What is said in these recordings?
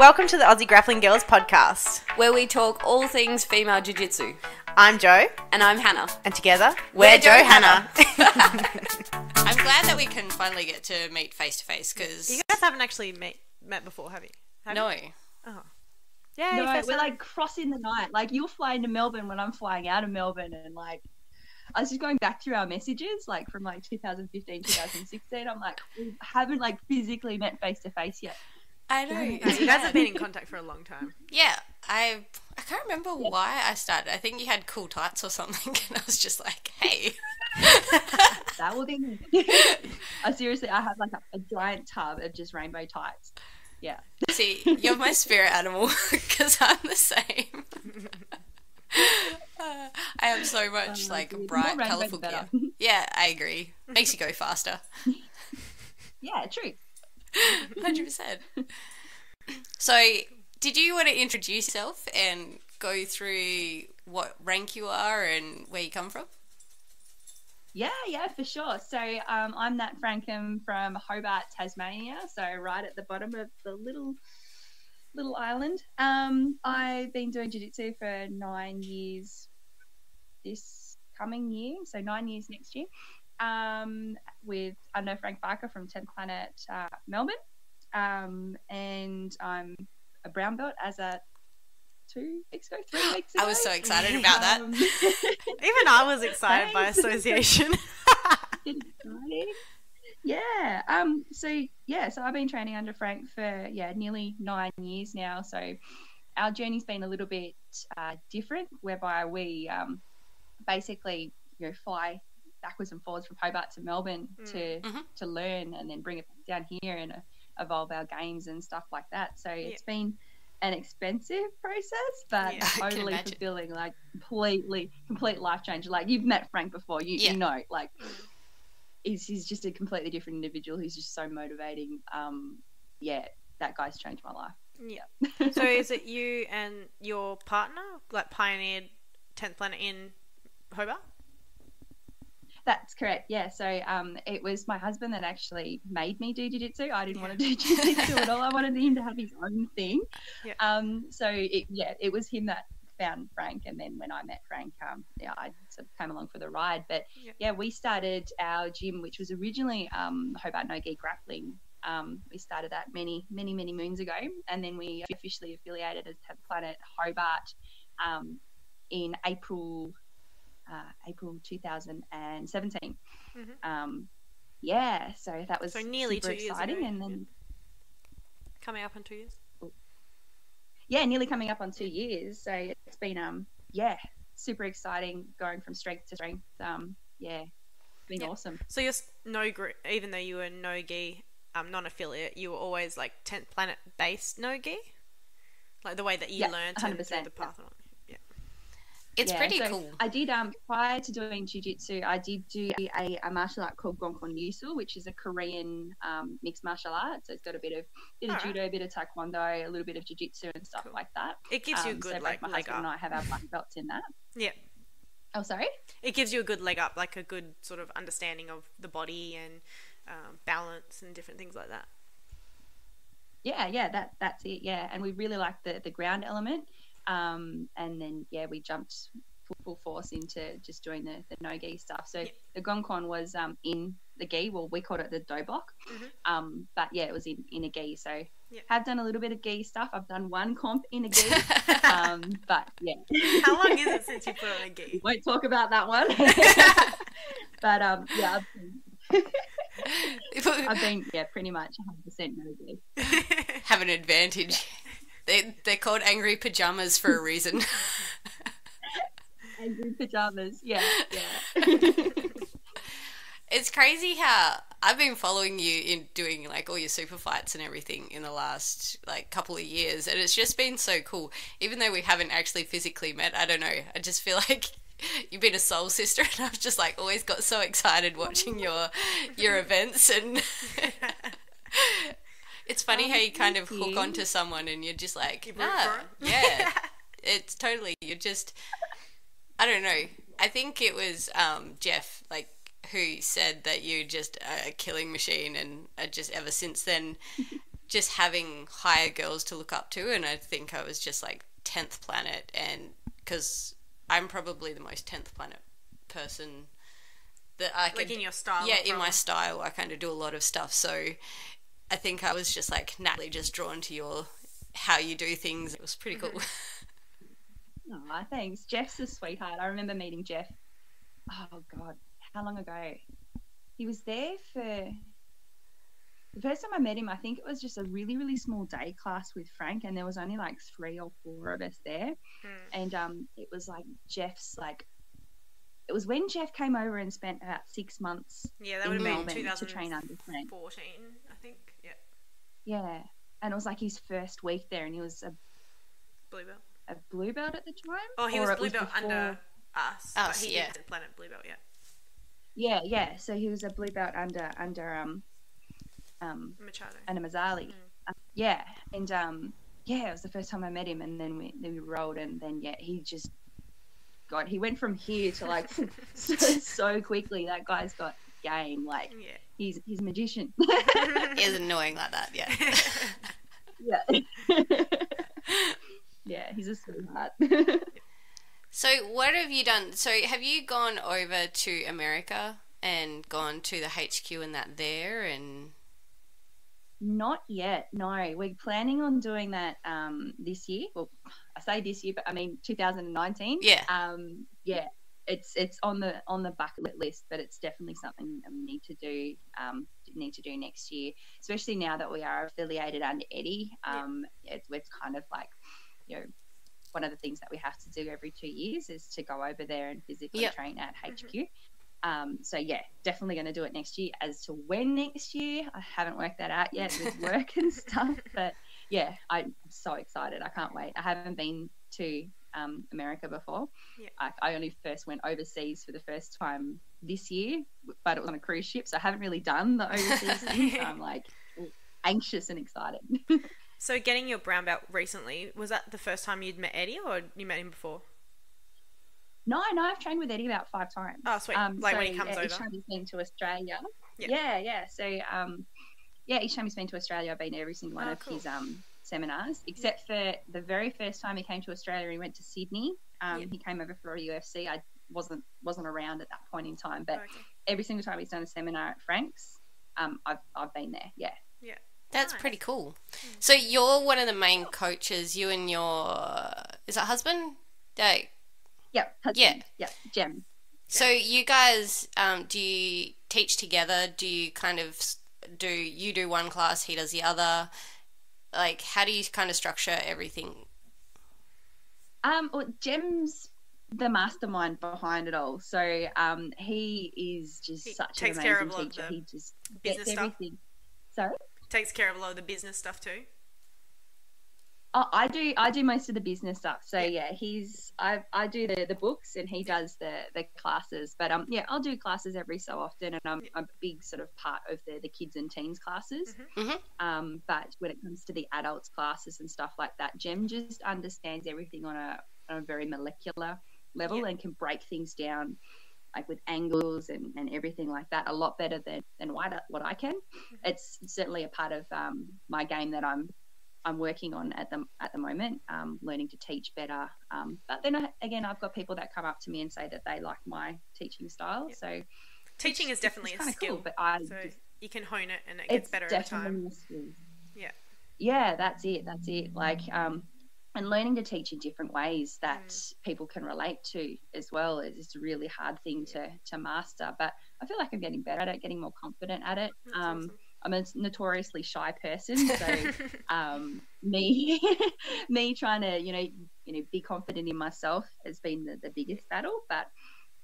Welcome to the Aussie Grappling Girls podcast, where we talk all things female jiu-jitsu. I'm Jo. And I'm Hannah. And together, we're Johanna. I'm glad that we can finally get to meet face to face because you guys haven't actually met before, have you? No. Oh. Yeah. No, we're like crossing the night. Like you're flying to Melbourne when I'm flying out of Melbourne, and like I was just going back through our messages, like from like 2015, 2016. I'm like, we haven't like physically met face to face yet. I know. You guys have been in contact for a long time. Yeah, I can't remember why I started. I think you had cool tights or something, and I was just like, hey. That will be me. Seriously, I have like a giant tub of just rainbow tights. Yeah. See, you're my spirit animal because I'm the same. I have so much like bright, colourful gear. Yeah, I agree. Makes you go faster. Yeah, true. 100%. So, did you want to introduce yourself and go through what rank you are and where you come from? Yeah, for sure. So, I'm Nat Frankcombe from Hobart, Tasmania. So, right at the bottom of the little island. I've been doing jiu-jitsu for 9 years this coming year, so 9 years next year. With under Frank Barker from 10th Planet Melbourne, and I'm a brown belt as at 3 weeks ago. I was so excited about that. Even I was excited by association. Yeah. So I've been training under Frank for nearly 9 years now. So our journey's been a little bit different, whereby we basically fly backwards and forwards from Hobart to Melbourne to learn, and then bring it down here and evolve our games and stuff like that. So it's been an expensive process, but totally fulfilling, like complete life change. Like you've met Frank before, you know, like he's just a completely different individual. He's just so motivating. That guy's changed my life. Yeah. So is it you and your partner like pioneered 10th Planet in Hobart? That's correct, yeah. So it was my husband that actually made me do jiu-jitsu. I didn't want to do jiu-jitsu at all. I wanted him to have his own thing. Yeah. So it was him that found Frank, and then when I met Frank, I sort of came along for the ride. But we started our gym, which was originally Hobart No-Gi Grappling. We started that many moons ago, and then we officially affiliated as 10th Planet Hobart in April 2017. So that was nearly super 2 years exciting ago. And then coming up on 2 years. Nearly coming up on 2 years. So it's been super exciting, going from strength to strength. It's been awesome. So you're even though you were no-gi non-affiliate, you were always like 10th Planet based no-gi, like the way that you learned to do the path on. It's pretty cool. I did, prior to doing jiu-jitsu, I did do a martial art called Gonkon Yusul, which is a Korean mixed martial art. So it's got a bit of judo, a bit of taekwondo, a little bit of jiu-jitsu and stuff like that. It gives you a good my leg husband up. And I have our black belts in that. Yeah. Oh, sorry? It gives you a good leg up, like a good sort of understanding of the body and balance and different things like that. That's it, and we really like the ground element. And then we jumped full force into just doing the no-gi stuff. So the Gonkon was in the gi. Well, we called it the dobok. But it was in a gi. So have done a little bit of gi stuff. I've done one comp in a gi. But how long is it since you put on a gi? Won't talk about that one. But I've been pretty much 100% no-gi. Have an advantage. They're called angry pajamas for a reason. Angry pajamas, yeah. It's crazy how I've been following you in doing like all your super fights and everything in the last like couple of years, and it's just been so cool. Even though we haven't actually physically met, I don't know, I just feel like you've been a soul sister, and I've just like always got so excited watching your events. And it's funny how you kind of hook onto someone and you're just like, it's totally, you're just, I don't know. I think it was Jeff, like, who said that you're just a killing machine, and just ever since then just having higher girls to look up to, and I think I was just like 10th planet, and because I'm probably the most 10th planet person that I like in your style. Yeah, in my style, I kind of do a lot of stuff. So I think I was just like naturally just drawn to your how you do things. It was pretty cool. Oh, thanks. Jeff's a sweetheart. I remember meeting Jeff. Oh God, how long ago? He was there for the first time I met him. I think it was just a really, really small day class with Frank, and there was only like 3 or 4 of us there. And it was like Jeff's like. It was when Jeff came over and spent about 6 months. Yeah, that would have been 2014, to train under Frank. I think. Yeah. Yeah, and it was like his first week there, and he was a blue belt. A blue belt at the time. Oh, he was blue belt under us. But he yeah. did Planet Blue Belt, Yeah. So he was a blue belt under Machado. Under Mazzali. Yeah, and it was the first time I met him, and then we rolled, and then he just he went from here to like so quickly. That guy's got game. Like he's a magician. He is annoying like that. Yeah. Yeah. Yeah, he's a sweetheart. So what have you done? So have you gone over to America and gone to the HQ and that there? And not yet. No, we're planning on doing that this year. Well, I say this year, but I mean 2019. Yeah. Yeah. It's on the bucket list, but it's definitely something that we need to do next year, especially now that we are affiliated under Eddie. It's kind of like, one of the things that we have to do every 2 years is to go over there and physically train at HQ. So definitely going to do it next year. As to when next year, I haven't worked that out yet with work and stuff, but I'm so excited. I can't wait. I haven't been to America before. I only first went overseas for the first time this year, but it was on a cruise ship, so I haven't really done the overseas thing, so I'm like anxious and excited. So getting your brown belt recently, was that the first time you'd met Eddie, or you met him before? No, I've trained with Eddie about 5 times. Oh, sweet. When he comes over? Each time he's been to Australia. Yeah. So, each time he's been to Australia, I've been to every single one of his seminars, except for the very first time he came to Australia, he went to Sydney. He came over for a UFC. I wasn't around at that point in time, but every single time he's done a seminar at Frank's, I've been there. Yeah. That's pretty cool. So you're one of the main coaches, you and your, is that husband? Yep. Husband. Yeah. Jem. So you guys, do you teach together? Do you kind of you do one class, he does the other? Like, how do you kind of structure everything? Well, Jem's the mastermind behind it all. So he is just such an amazing teacher. He just gets everything. Sorry? Takes care of a lot of the business stuff too. Oh, I do most of the business stuff. So I do the books and he does the classes. But I'll do classes every so often, and I'm a big sort of part of the kids and teens classes. But when it comes to the adults classes and stuff like that, Jem just understands everything on a very molecular level and can break things down, like with angles and everything like that, a lot better than what I can. It's certainly a part of my game that I'm working on at the moment, learning to teach better. But then again, I've got people that come up to me and say that they like my teaching style. So teaching is definitely a skill, cool, but you can hone it and it gets better over time. Yeah, that's it. Like, and learning to teach in different ways that people can relate to as well is a really hard thing to master. But I feel like I'm getting better at it, getting more confident at it. Awesome. I'm a notoriously shy person, so me trying to be confident in myself has been the biggest battle. But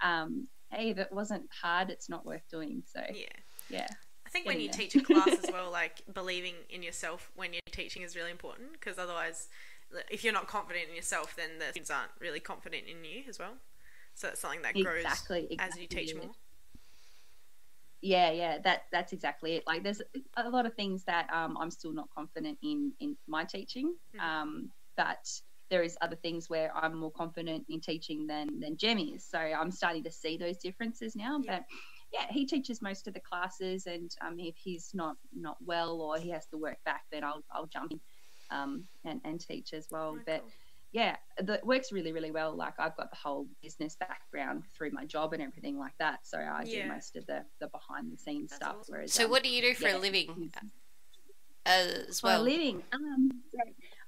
hey, if it wasn't hard, it's not worth doing. So yeah. I think when you teach a class as well, like believing in yourself when you're teaching is really important, because otherwise, if you're not confident in yourself, then the kids aren't really confident in you as well. So it's something that grows as you teach more. Yeah, that's exactly it. Like, there's a lot of things that I'm still not confident in my teaching, but there is other things where I'm more confident in teaching than Jem is. So I'm starting to see those differences now. But yeah, he teaches most of the classes, and if he's not well or he has to work back, then I'll jump in and teach as well. Oh, but cool. yeah, it works really, really well. Like I've got the whole business background through my job and everything like that, so I do most of the behind the scenes stuff. awesome. Whereas, So what do you do for a living as well? For a living, so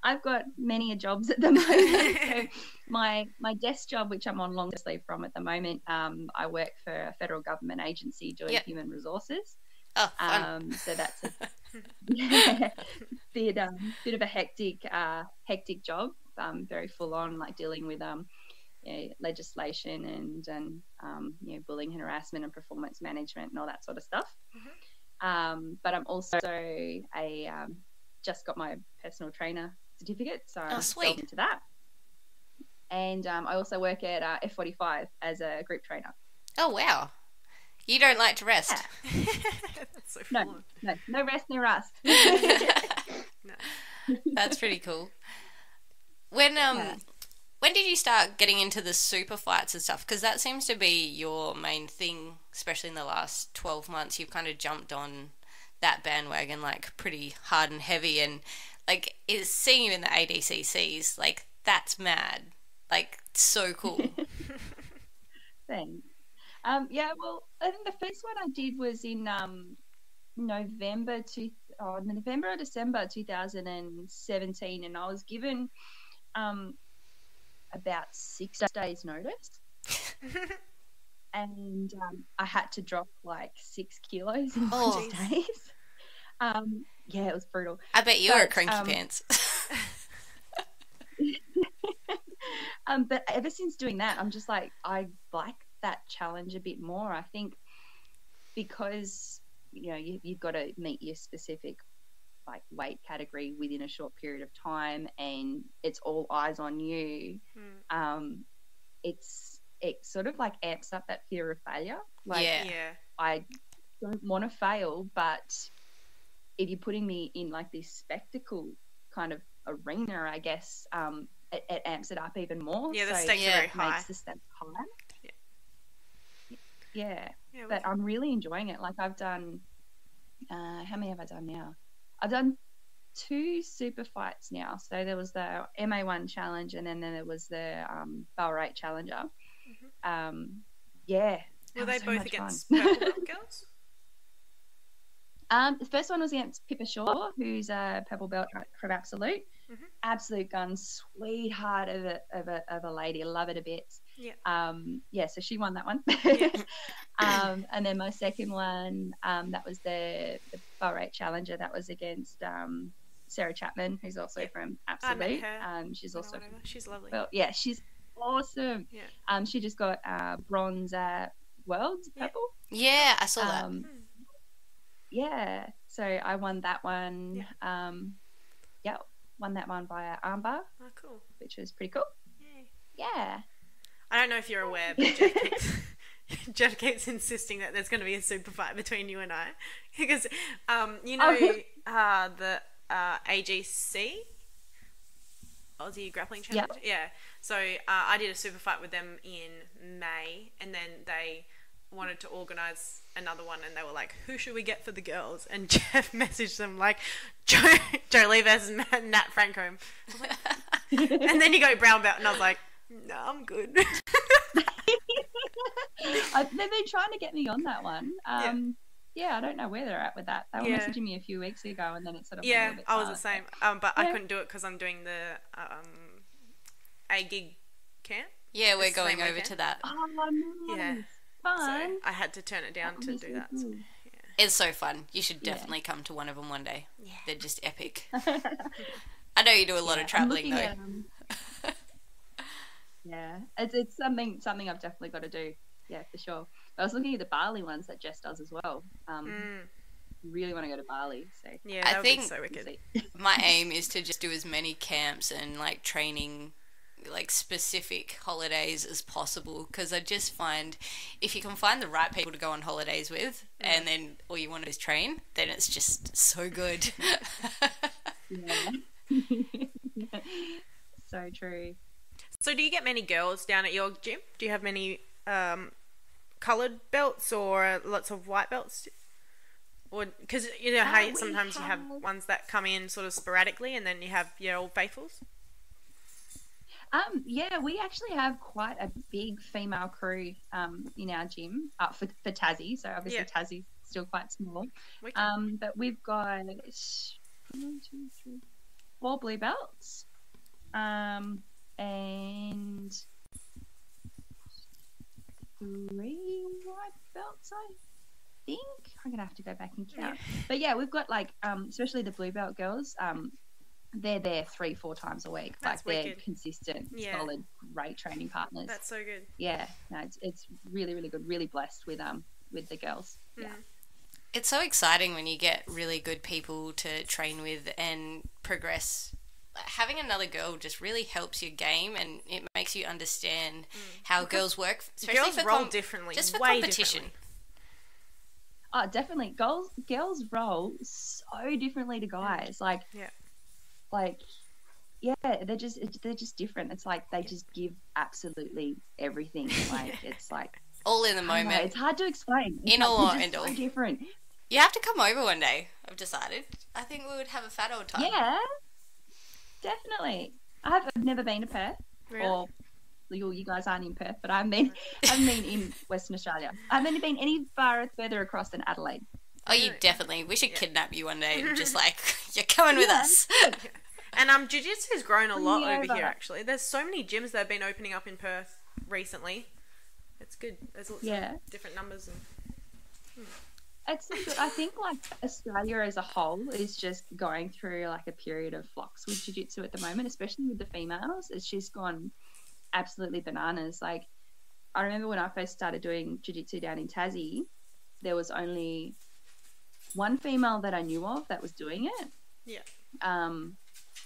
I've got many jobs at the moment. So my desk job, which I'm on long leave from at the moment, I work for a federal government agency doing human resources. Oh, fun. So that's a bit of a hectic job. Very full on, like dealing with legislation and bullying and harassment and performance management and all that sort of stuff. But I'm also just got my personal trainer certificate, so I'm sweet. into that. And I also work at F45 as a group trainer. Oh, wow. You don't like to rest. Yeah. That's so fun. No rest, no rust. No. That's pretty cool. When did you start getting into the super fights and stuff? Because that seems to be your main thing, especially in the last 12 months. You've kind of jumped on that bandwagon like pretty hard and heavy, and like seeing you in the ADCCs, like that's mad, like so cool. Thanks. Well, I think the first one I did was in November or December 2017, and I was given about 6 days notice. And I had to drop like 6 kilos in 6 days. Yeah, it was brutal. I bet you were cranky pants. But ever since doing that, I'm just like, I like that challenge a bit more. I think because you've got to meet your specific like weight category within a short period of time, and it's all eyes on you. It sort of like amps up that fear of failure. Like, I don't want to fail, but if you're putting me in like this spectacle kind of arena, I guess it amps it up even more. Yeah, the stakes are very high. Makes the stakes higher. Yeah, but I'm really enjoying it. Like I've done, how many have I done now? I've done 2 super fights now. So there was the MA1 challenge, and then there was the Bell-Rate Challenger. Were they both against purple belt girls? The first one was against Pippa Shaw, who's a purple belt from Absolute. Absolute gun, sweetheart of a lady. I love it a bit. So she won that one. And then my second one, that was the Bell-Rate Challenger. That was against Sarah Chapman, who's also from Absolute. She's lovely. Well, yeah, she's awesome. She just got bronze at Worlds purple. Yeah, I saw that. Yeah, so I won that one. Won that one via armbar. Oh, cool. Which was pretty cool. Yay. Yeah. I don't know if you're aware, but Jeff keeps insisting that there's going to be a super fight between you and I. Because, the AGC? Aussie Grappling Challenge? Yep. Yeah. So I did a super fight with them in May, and then they wanted to organise another one, and they were like, who should we get for the girls? And Jeff messaged them like, Joe Lee versus Nat Frankcombe. Like, and then you go brown belt, and I was like, no, I'm good. They've been trying to get me on that one. I don't know where they're at with that. They were messaging me a few weeks ago, and then it sort of went a little bit I was far, the same. But I couldn't do it because I'm doing the A gig camp. Yeah, we're going over to that. Oh, nice. Yeah. Fun. So I had to turn it down to do that. So, It's so fun. You should definitely come to one of them one day. Yeah. They're just epic. I know you do a lot of travelling though. It's something I've definitely got to do. Yeah, for sure. But I was looking at the Bali ones that Jess does as well. Really want to go to Bali. So yeah, that would be so wicked. My aim is to just do as many camps and like training, like specific holidays as possible, because I just find if you can find the right people to go on holidays with, and then all you want to do is train, then it's just so good. So true. So do you get many girls down at your gym? Do you have many coloured belts or lots of white belts? Or because you know how sometimes you have ones that come in sort of sporadically, and then you have your old faithfuls. Yeah, we actually have quite a big female crew in our gym for Tassie. So obviously Tassie's still quite small. But we've got 1, 2, 3, 4 blue belts, and 3 white belts, I think. I'm gonna have to go back and count. But yeah, we've got like especially the blue belt girls. They're there 3-4 times a week. That's like they're wicked. Consistent, solid, great training partners. That's so good. Yeah, no, it's really, really good. Really blessed with the girls. Yeah. It's so exciting when you get really good people to train with and progress. Having another girl just really helps your game, and it makes you understand how girls work. Especially girls for roll differently, just for way competition. differently. Oh, definitely. Girls roll so differently to guys. Like, they're just different. It's like they just give absolutely everything. Like it's like all in the moment. Know, it's hard to explain. It's in all and all. So different. You have to come over one day. I've decided. I think we would have a fat old time. Yeah, definitely. I've never been to Perth, really? Or you guys aren't in Perth, but I've been in Western Australia. I've only been any further across than Adelaide. Oh, you definitely. We should kidnap you one day and just like, you're coming with us. And jiu-jitsu has grown a lot over here, actually. There's so many gyms that have been opening up in Perth recently. It's good. There's lots of different numbers. It's good. I think like Australia as a whole is just going through like a period of flux with jiu-jitsu at the moment, especially with the females. It's just gone absolutely bananas. Like I remember when I first started doing jiu-jitsu down in Tassie, there was only one female that I knew of that was doing it.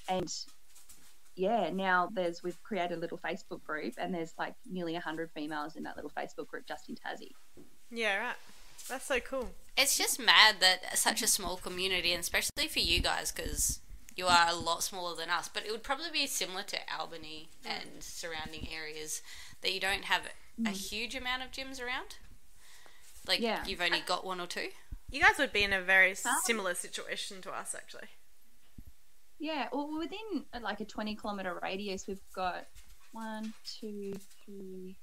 And now we've created a little Facebook group, and there's like nearly 100 females in that little Facebook group just in Tassie. Yeah, right. That's so cool. It's just mad that such a small community, and especially for you guys, because you are a lot smaller than us, but it would probably be similar to Albany and surrounding areas, that you don't have a huge amount of gyms around. Like, you've only got 1 or 2. You guys would be in a very similar situation to us, actually. Yeah, well, within like a 20-kilometre radius, we've got 1, 2, 3.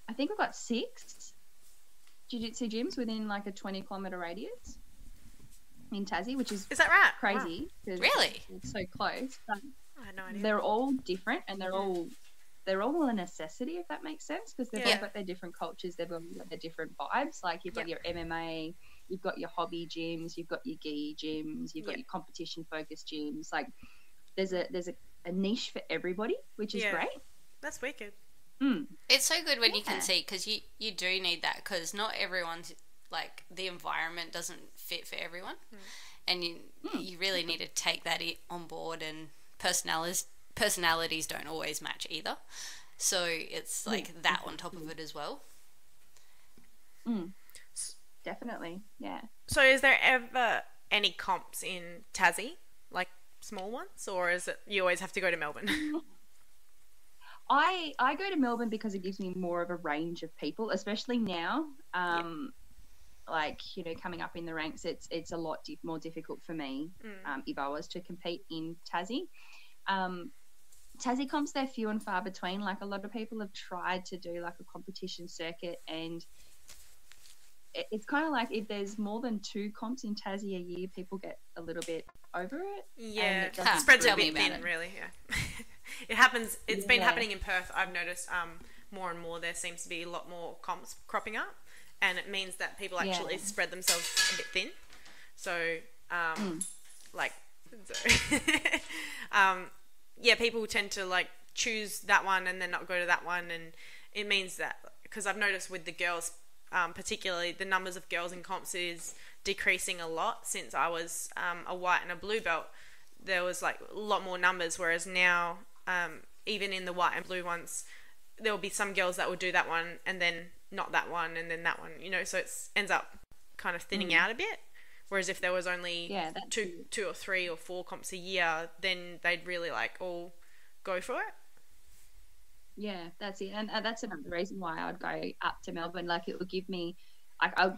I think we've got 6 jiu-jitsu gyms within like a 20-kilometre radius in Tassie, which is that right? Crazy. Wow. Really? It's so close. But I had no idea. they're all different, and they're all a necessity, if that makes sense, because they've all got their different cultures. They've all got their different vibes. Like you've got your MMA. You've got your hobby gyms, you've got your gi gyms, you've got your competition-focused gyms. Like, there's a niche for everybody, which is great. That's wicked. It's so good when you can see, because you do need that, because not everyone's, like, the environment doesn't fit for everyone. And you really need to take that on board, and personalities don't always match either. So it's like that on top of it as well. Definitely, yeah. So is there ever any comps in Tassie, like small ones, or is it you always have to go to Melbourne? I go to Melbourne because it gives me more of a range of people, especially now. Like, you know, coming up in the ranks, it's a lot more difficult for me if I was to compete in Tassie. Tassie comps, they're few and far between. Like, a lot of people have tried to do like a competition circuit, and it's kind of like if there's more than 2 comps in Tassie a year, people get a little bit over it. Yeah, it spreads a bit thin, really. Yeah, it happens. It's been happening in Perth. I've noticed more and more. There seems to be a lot more comps cropping up, and it means that people actually spread themselves a bit thin. So, people tend to like choose that one and then not go to that one, and it means that because I've noticed with the girls. Particularly the numbers of girls in comps is decreasing a lot since I was a white and a blue belt. There was like a lot more numbers, whereas now even in the white and blue ones there will be some girls that will do that one and then not that one and then that one, you know, so it ends up kind of thinning out a bit, whereas if there was only two or 3 or 4 comps a year, then they'd really like all go for it. Yeah, that's it, and that's another reason why I'd go up to Melbourne. Like it would give me, like I would,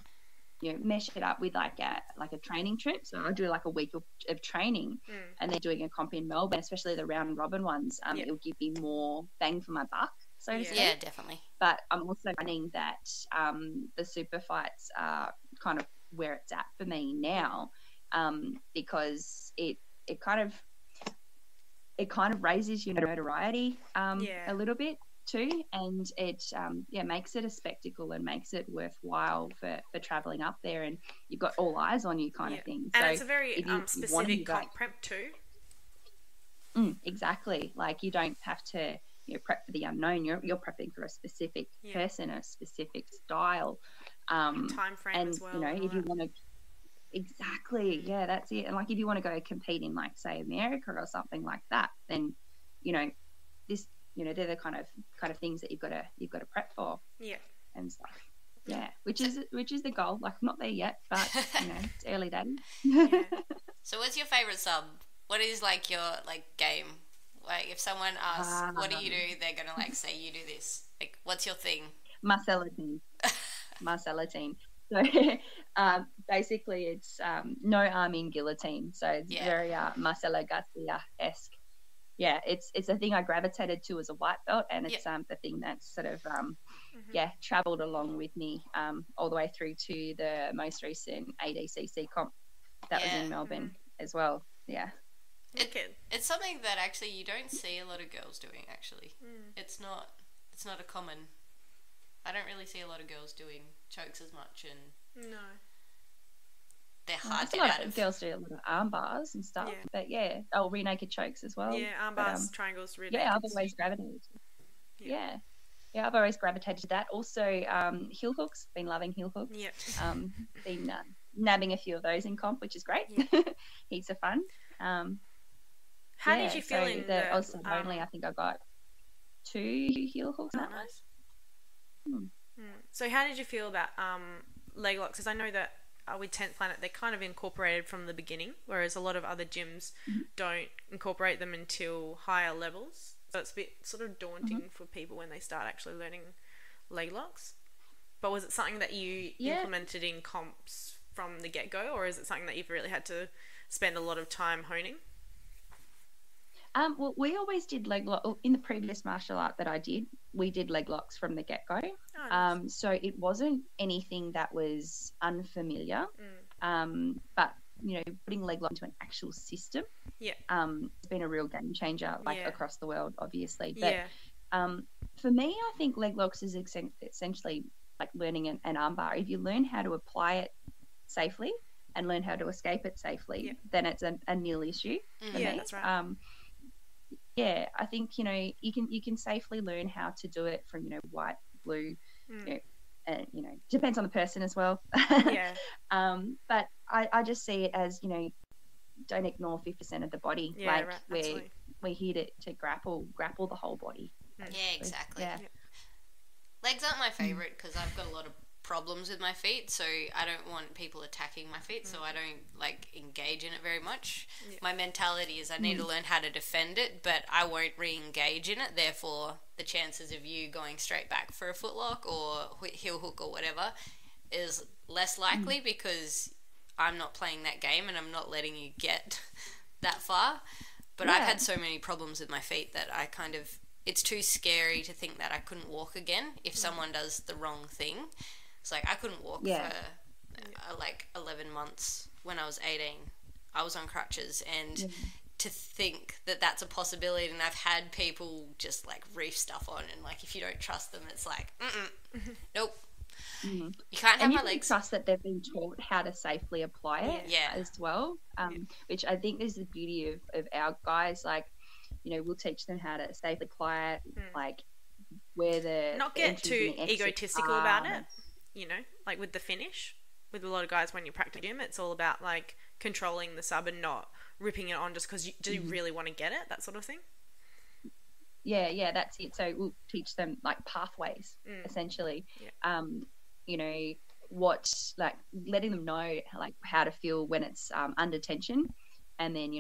mesh it up with like a training trip. So I do like a week of training, and then doing a comp in Melbourne, especially the round robin ones. It will give me more bang for my buck, so to speak. Yeah, definitely. But I'm also finding that the super fights are kind of where it's at for me now, because it kind of raises your notoriety a little bit too, and it makes it a spectacle and makes it worthwhile for traveling up there, and you've got all eyes on you kind of thing. And so it's a very specific comp prep too. Exactly. Like you don't have to prep for the unknown. You're prepping for a specific person, a specific style, time frame as well. If you want to. Exactly. Yeah, that's it. And like if you want to go compete in like say America or something like that, then this they're the kind of things that you've got to prep for. Yeah. And stuff. Yeah, which is the goal. Like I'm not there yet, but it's early days. Yeah. So what's your favorite sub? What is like your game? Like if someone asks what do you do, they're gonna like say you do this. Like what's your thing? Marcella team. So basically it's no arm in guillotine. So it's very Marcela Garcia-esque. Yeah, it's a thing I gravitated to as a white belt, and it's the thing that's sort of travelled along with me all the way through to the most recent ADCC comp that was in Melbourne as well. Yeah. It's something that actually you don't see a lot of girls doing. Actually, it's not a common. I don't really see a lot of girls doing chokes as much, and they're hard to get out of. Girls do a lot of arm bars and stuff, but rear naked chokes as well. Yeah, arm bars, triangles, rear naked. Yeah, I've always gravitated. Yeah, I've always gravitated to that. Also, heel hooks. Been loving heel hooks. Yep. Been nabbing a few of those in comp, which is great. Heaps of fun. How did you feel in the Oz only? I think I got 2 heel hooks. Oh, nice. So how did you feel about leg locks? Because I know that with 10th Planet they're kind of incorporated from the beginning, whereas a lot of other gyms don't incorporate them until higher levels. So it's a bit sort of daunting for people when they start actually learning leg locks. But was it something that you implemented in comps from the get-go, or is it something that you've really had to spend a lot of time honing? Well, we always did leg lock in the previous martial art that I did. We did leg locks from the get go. Oh, nice. So it wasn't anything that was unfamiliar. But putting leg lock into an actual system, it's been a real game changer, across the world, obviously. But for me, I think leg locks is essentially like learning an armbar. If you learn how to apply it safely and learn how to escape it safely, then it's a nil issue for me. That's right. I think you can safely learn how to do it from white, blue, and depends on the person as well. But I just see it as don't ignore 50% of the body. We're here to grapple the whole body. Yeah, exactly. Yeah. Legs aren't my favourite because I've got a lot of problems with my feet, so I don't want people attacking my feet, so I don't engage in it very much. My mentality is I need to learn how to defend it, but I won't re-engage in it. Therefore the chances of you going straight back for a footlock or heel hook or whatever is less likely because I'm not playing that game and I'm not letting you get that far. But I've had so many problems with my feet that I kind of, it's too scary to think that I couldn't walk again if someone does the wrong thing. It's like I couldn't walk for 11 months when I was 18. I was on crutches, and to think that that's a possibility, and I've had people just reef stuff on, and if you don't trust them, it's nope. You can't have my legs. Trust that they've been taught how to safely apply it as well, which I think is the beauty of our guys. We'll teach them how to safely apply it, where the not get too egotistical about it. With the finish, with a lot of guys when you practice gym, it's all about controlling the sub and not ripping it on just because you do really want to get it, that sort of thing. Yeah, that's it. So we'll teach them pathways, essentially. What letting them know how to feel when it's under tension, and then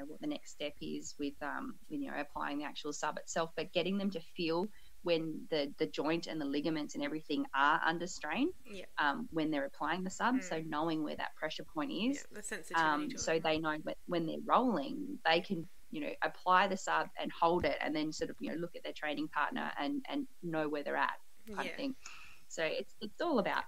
what the next step is with applying the actual sub itself, but getting them to feel when the joint and the ligaments and everything are under strain when they're applying the sub. So knowing where that pressure point is, the sensitivity to so it. they know when they're rolling, they can apply the sub and hold it, and then sort of look at their training partner and know where they're at, kind of thing. So it's all about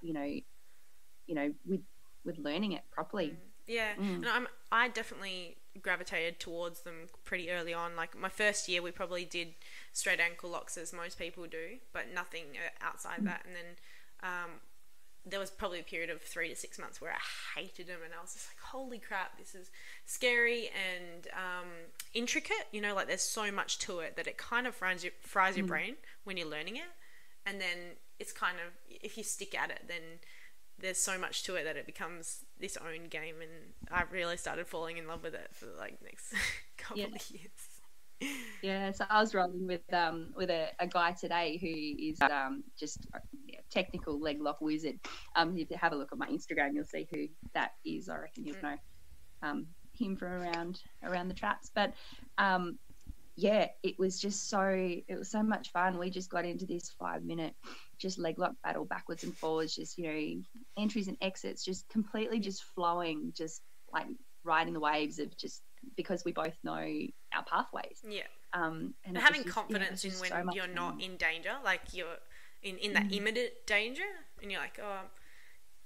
with learning it properly. And I definitely gravitated towards them pretty early on. Like my first year we probably did straight ankle locks as most people do, but nothing outside that. And then there was probably a period of 3 to 6 months where I hated them, and I was just like, holy crap, this is scary and intricate, like there's so much to it that it kind of fries your brain when you're learning it. And then it's kind of, if you stick at it, then there's so much to it that it becomes this own game, and I really started falling in love with it for like next couple of years. Yeah, so I was rolling with a guy today who is just a technical leg lock wizard. If you have a look at my Instagram, you'll see who that is. I reckon you'll know him from around the traps. But it was so much fun. We just got into this 5-minute just leg lock battle backwards and forwards, just entries and exits, just completely just flowing, just like riding the waves of just, because we both know our pathways. And having confidence in when you're not in danger, like you're in that imminent danger, and you're like, oh,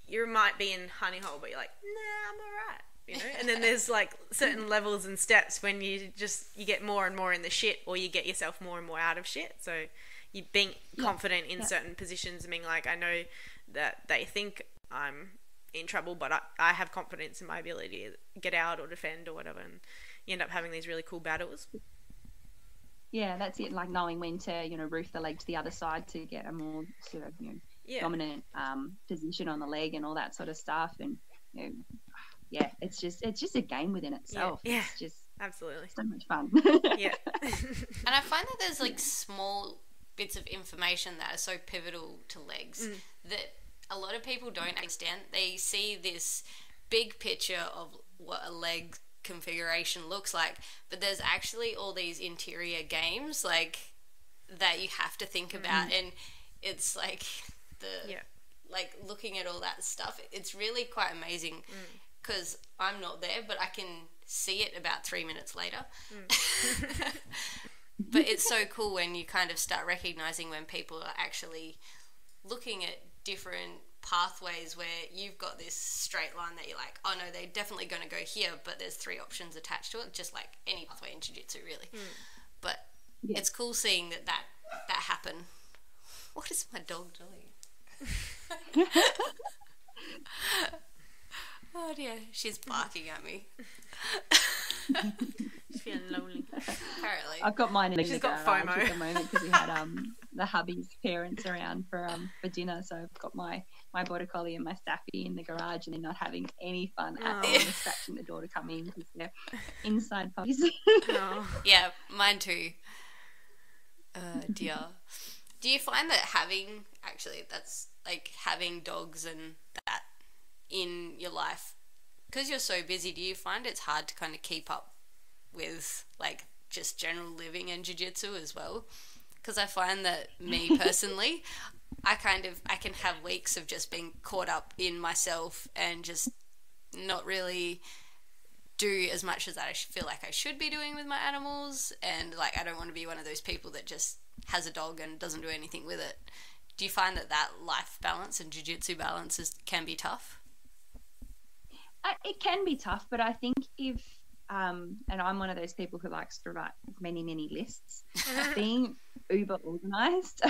you might be in honey hole, but you're like, nah, I'm alright. And then there's like certain levels and steps when you get more and more in the shit, or you get yourself more and more out of shit. So you being confident in certain positions and being like, I know that they think I'm in trouble, but I have confidence in my ability to get out or defend or whatever, and you end up having these really cool battles. Yeah, that's it. Like knowing when to roof the leg to the other side to get a more sort of dominant position on the leg and all that sort of stuff. And it's just a game within itself. It's just absolutely so much fun. And I find that there's like small bits of information that are so pivotal to legs that a lot of people don't understand. They see this big picture of what a leg configuration looks like, but there's actually all these interior games like that you have to think about, and it's like like looking at all that stuff, it's really quite amazing, because I'm not there, but I can see it about 3 minutes later. But it's so cool when you kind of start recognizing when people are actually looking at different pathways where you've got this straight line that you're like, oh no, they're definitely going to go here, but there's 3 options attached to it, just like any pathway in jiu-jitsu really. But it's cool seeing that happen. What is my dog doing? Oh dear, she's barking at me. She's feeling lonely. Apparently. I've got mine in She's the got garage FOMO at the moment because we had the hubby's parents around for dinner, so I've got my border collie and my staffy in the garage, and they're not having any fun at all. They're scratching the door to come in because they're inside puppies. Yeah, mine too. Dear. Do you find that having dogs and that in your life, because you're so busy, do you find it's hard to kind of keep up with like just general living and jiu-jitsu as well? Because I find that me personally, I can have weeks of just being caught up in myself and just not really do as much as I feel like I should be doing with my animals, and like I don't want to be one of those people that just has a dog and doesn't do anything with it. Do you find that life balance and jiu-jitsu balance can be tough? It can be tough, but I think if and I'm one of those people who likes to write many lists, being uber organized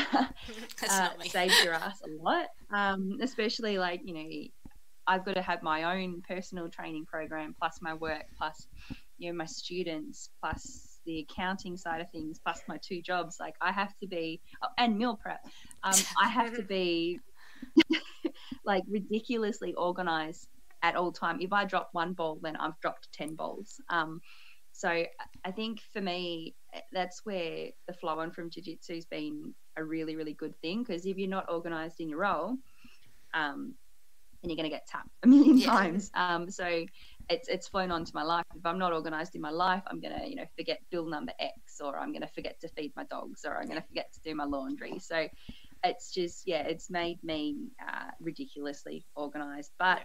saves your ass a lot, especially like I've got to have my own personal training program plus my work plus my students plus the accounting side of things plus my 2 jobs. Like I have to be and meal prep, I have to be like ridiculously organized at all time. If I drop 1 ball, then I've dropped 10 balls. So I think for me, that's where the flow on from jiu-jitsu has been a really, really good thing, because if you're not organised in your role, then you're going to get tapped a million times. So it's flown onto my life. If I'm not organized in my life, I'm gonna, forget bill number X, or I'm gonna forget to feed my dogs, or I'm gonna forget to do my laundry. So it's just, it's made me ridiculously organized. But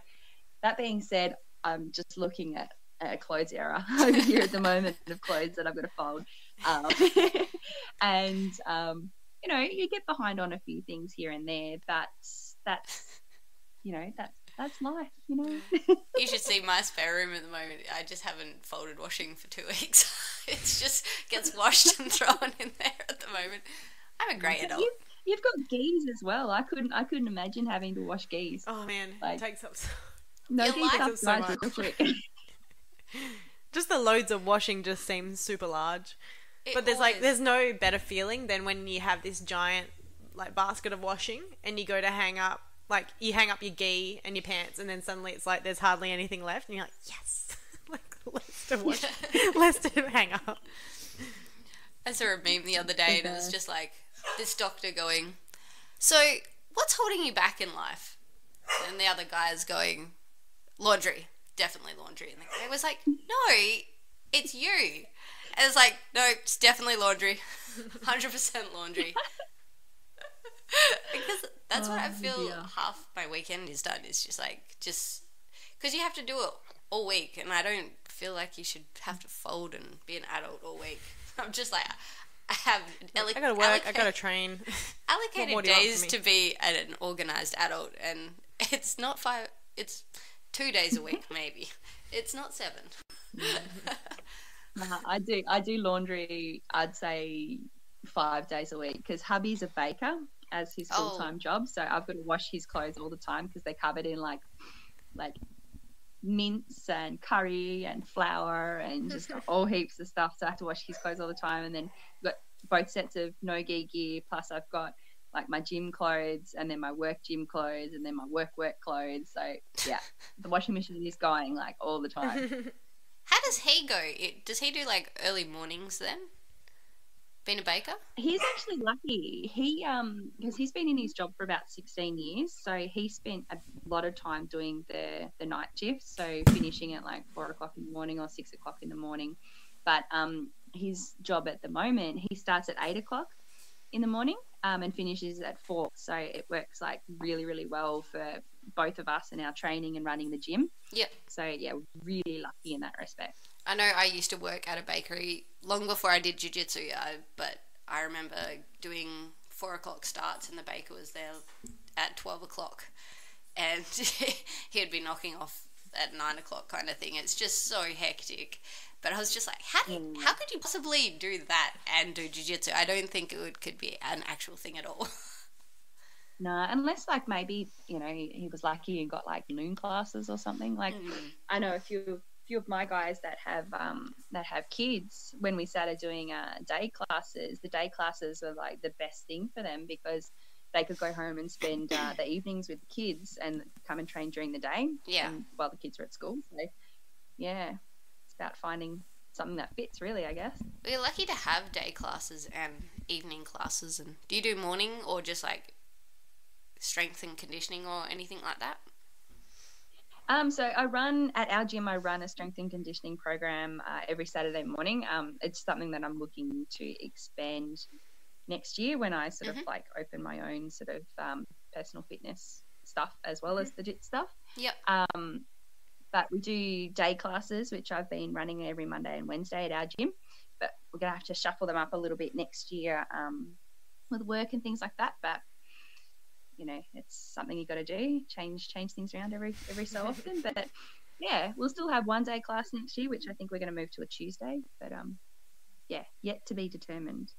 that being said, I'm just looking at a clothes error over here at the moment of clothes that I've got to fold. And you get behind on a few things here and there, but that's life, You should see my spare room at the moment. I just haven't folded washing for 2 weeks. It just gets washed and thrown in there at the moment. I'm a great adult. You've got geese as well. I couldn't imagine having to wash geese. Oh man, it takes up no geese takes up so real much. quick. Just the loads of washing just seems super large. But there's no better feeling than when you have this giant basket of washing and you go to hang up, you hang up your gi and your pants, and then suddenly it's there's hardly anything left, and you're like, yes, less to wash, less to hang up. I saw a meme the other day, and it was just this doctor going, "So what's holding you back in life?" And the other guy is going, "Laundry, definitely laundry." And the guy was like, "No, it's you." And it's like, "No, it's definitely laundry, 100% laundry." Because that's what I feel half my weekend is done. It's just because you have to do it all week, and I don't feel like you should have to fold and be an adult all week. I'm just I have I gotta work, I gotta train. Allocated days to be an organised adult, and it's not 5. It's 2 days a week, maybe. It's not 7. I do laundry, I'd say 5 days a week, because hubby's a baker as his full-time job, so I've got to wash his clothes all the time because they're covered in like mince and curry and flour and just all heaps of stuff, so I have to wash his clothes all the time. And then I've got both sets of no-gi gear, plus I've got my gym clothes, and then my work gym clothes, and then my work clothes. So yeah, the washing machine is going all the time. How does he go? Does he do early mornings then? Being a baker? He's actually lucky. He because he's been in his job for about 16 years, so he spent a lot of time doing the night shifts, so finishing at 4 o'clock in the morning or 6 o'clock in the morning. But his job at the moment, he starts at 8 o'clock in the morning and finishes at 4. So it works really, really well for both of us and our training and running the gym. Yep. So yeah, really lucky in that respect. I know I used to work at a bakery long before I did jiu-jitsu, but I remember doing 4 o'clock starts, and the baker was there at 12 o'clock, and he'd be knocking off at 9 o'clock kind of thing. It's just so hectic. But I was just how could you possibly do that and do jiu-jitsu? I don't think it could be an actual thing at all. No, unless maybe he was lucky and got noon classes or something. I know a few of my guys that have kids. When we started doing day classes, the day classes were the best thing for them, because they could go home and spend the evenings with the kids and come and train during the day. Yeah. While the kids are at school. So yeah, it's about finding something that fits, really, I guess. We're lucky to have day classes and evening classes. And do you do morning or just strength and conditioning or anything like that? So I run at our gym. I run a strength and conditioning program every Saturday morning. It's something that I'm looking to expand next year when I sort of open my own sort of personal fitness stuff as well as the JIT stuff. Yep. But we do day classes, which I've been running every Monday and Wednesday at our gym. But we're gonna have to shuffle them up a little bit next year with work and things like that. But it's something you got to do, change things around every so often. But yeah, we'll still have one day class next year, which I think we're going to move to a Tuesday. But yeah, yet to be determined.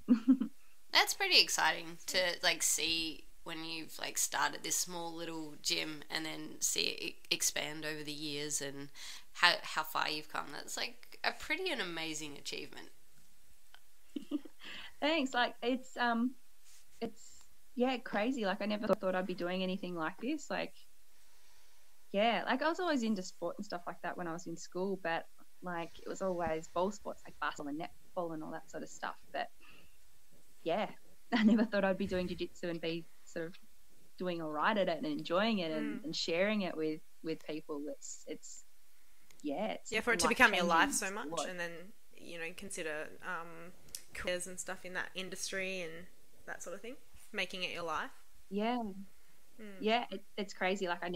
That's pretty exciting to see when you've started this small little gym and then see it expand over the years and how far you've come. That's a pretty an amazing achievement. Thanks. It's yeah, crazy. I never thought I'd be doing anything like this. I was always into sport and stuff like that when I was in school, but it was always ball sports like basketball and netball and all that sort of stuff. But yeah, I never thought I'd be doing jiu-jitsu and be sort of doing all right at it and enjoying it and sharing it with people. it's for it to become your life so life-changing much, sport. and then consider careers and stuff in that industry and that sort of thing, making it your life. Yeah. Yeah, it's crazy. Like I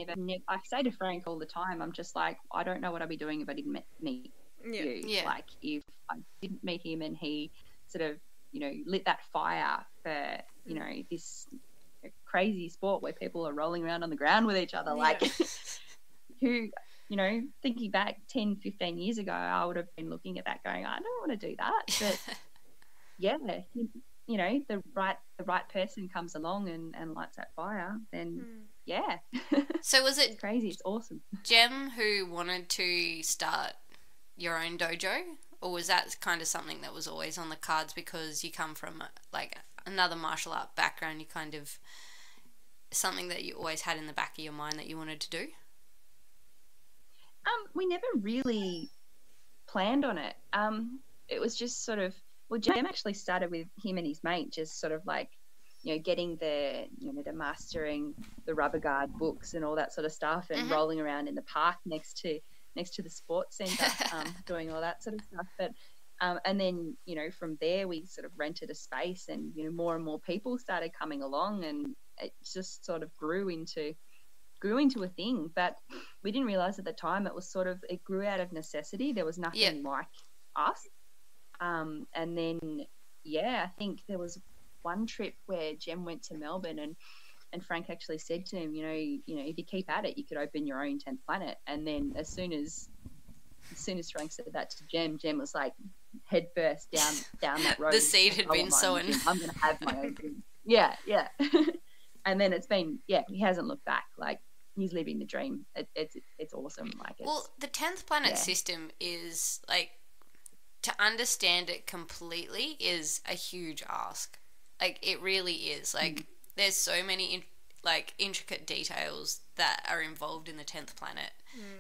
say to Frank all the time, I'm just like, I don't know what I'd be doing if I didn't meet you. Yeah. Like if I didn't meet him and he sort of, lit that fire for, this crazy sport where people are rolling around on the ground with each other. Like who, thinking back 10, 15 years ago, I would have been looking at that going, I don't want to do that. But yeah, the right person comes along and lights that fire, then yeah. So was It's it crazy. It's awesome. Jem who wanted to start your own dojo, or was that kind of something that was always on the cards because you come from like another martial art background? You kind of something that you always had in the back of your mind that you wanted to do? We never really planned on it. It was just sort of, well, Jem actually started with him and his mate, just sort of like, getting the mastering the rubber guard books and all that sort of stuff, and rolling around in the park next to the sports centre, doing all that sort of stuff. But and then from there we sort of rented a space, and more and more people started coming along, and it just sort of grew into a thing. But we didn't realize at the time it grew out of necessity. There was nothing like us. And then I think there was one trip where Jem went to Melbourne, and Frank actually said to him, if you keep at it, you could open your own 10th planet. And then as soon as Frank said that to Jem was like head first down that road. The seed had been sown. I'm going to have my own thing. Yeah. And then it's been, he hasn't looked back. Like, he's living the dream. It's awesome. Like, the 10th planet system is like, to understand it completely is a huge ask. Like, it really is. Like, there's so many intricate details that are involved in the 10th planet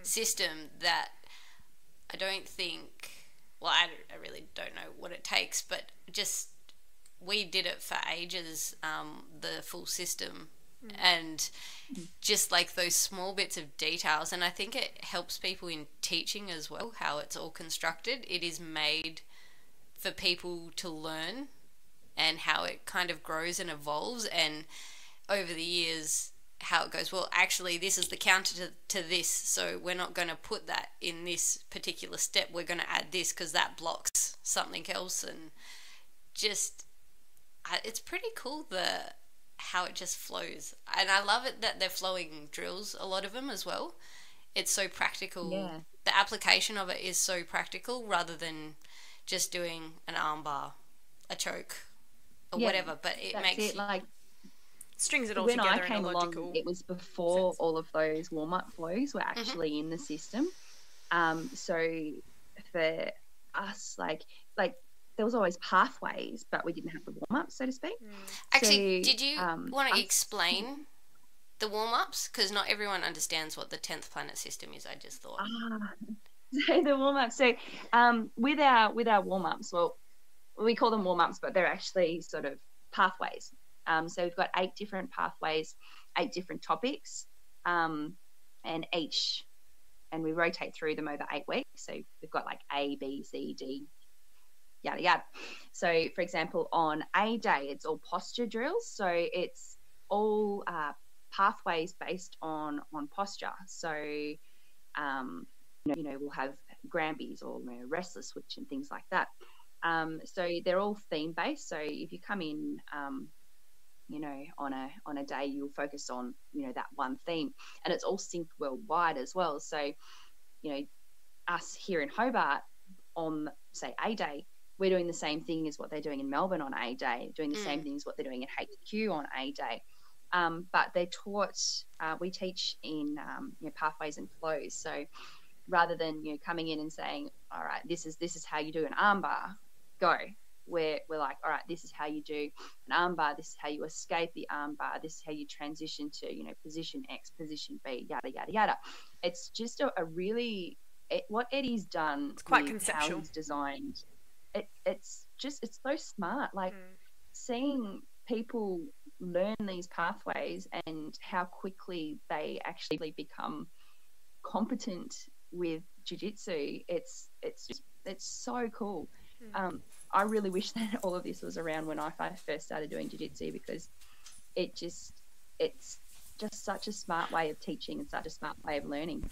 system that I don't think, well, I really don't know what it takes, but just we did it for ages, the full system, and just like those small bits of details. And I think it helps people in teaching as well, how it's all constructed. It is made for people to learn, and how it kind of grows and evolves, and over the years how it goes, well, actually this is the counter to this, so we're not going to put that in this particular step, we're going to add this because that blocks something else. And just it's pretty cool how it just flows. And I love it that they're flowing drills, a lot of them as well. It's so practical. The application of it is so practical, rather than just doing an armbar, a choke, or whatever. But it makes like, strings it all when together I came in a logical along, it was before sense. all of those warm-up flows were actually in the system. So for us, like there was always pathways, but we didn't have the warm-ups, so to speak. Actually, So, did you want to explain the warm-ups? Because not everyone understands what the 10th planet system is, I just thought. So the warm-ups. So with our warm-ups, well, we call them warm-ups, but they're actually sort of pathways. So we've got 8 different pathways, 8 different topics, and we rotate through them over 8 weeks. So we've got like A, B, C, D, yada yada. So for example, on A day, it's all posture drills. So it's all pathways based on posture. So we'll have Granbies or restless switch and things like that. So they're all theme based. So if you come in on a day, you'll focus on that one theme, and it's all synced worldwide as well. So us here in Hobart on, say, A day, we're doing the same thing as what they're doing in Melbourne on A day, doing the same thing as what they're doing at HQ on A day. But they're taught, we teach in pathways and flows. So rather than coming in and saying, all right, this is how you do an armbar, go. We're like, all right, this is how you do an armbar, this is how you escape the armbar, this is how you transition to position X, position B, yada yada yada. It's just a really what Eddie's done. It's quite with conceptual. How he's designed. It's so smart. Like seeing people learn these pathways and how quickly they actually become competent with jiu-jitsu. It's so cool. I really wish that all of this was around when I first started doing jiu-jitsu, because it's just such a smart way of teaching and such a smart way of learning.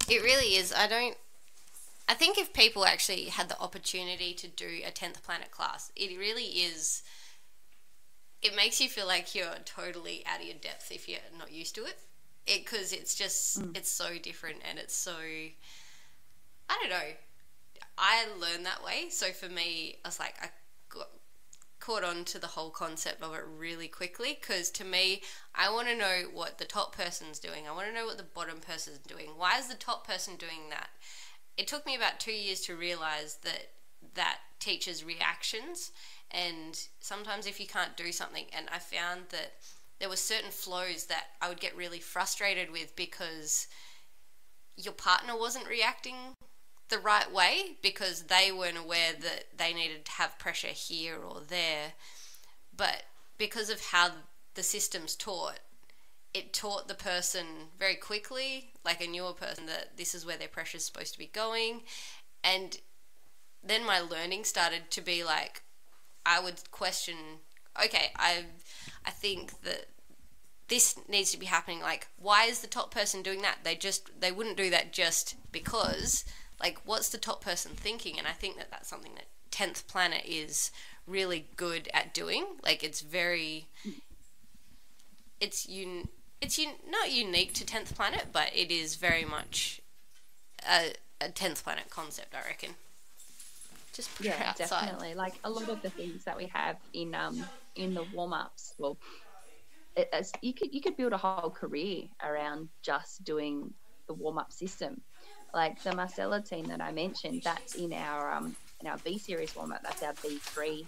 It really is. I think if people actually had the opportunity to do a 10th Planet class, it really is, it makes you feel like you're totally out of your depth if you're not used to it. Because it's just, it's so different, and it's so, I don't know, I learned that way. So for me, I was like, I caught on to the whole concept of it really quickly, because to me, I want to know what the top person's doing. I want to know what the bottom person's doing. Why is the top person doing that? It took me about 2 years to realise that teaches reactions, and sometimes if you can't do something, and I found that there were certain flows that I would get really frustrated with because your partner wasn't reacting the right way, because they weren't aware that they needed to have pressure here or there. But because of how the system's taught, it taught the person very quickly, like a newer person, that this is where their pressure is supposed to be going. And then my learning started to be like, I would question, okay, I think that this needs to be happening. Like, why is the top person doing that? They wouldn't do that just because. Like, what's the top person thinking? And I think that that's something that 10th Planet is really good at doing. Like, it's very, not unique to 10th Planet, but it is very much a 10th Planet concept, I reckon. Just put it outside. Definitely. Like, a lot of the things that we have in the warm-ups, well, you could build a whole career around just doing the warm-up system. Like the Marcella team that I mentioned, that's in our B series warm-up. That's our B3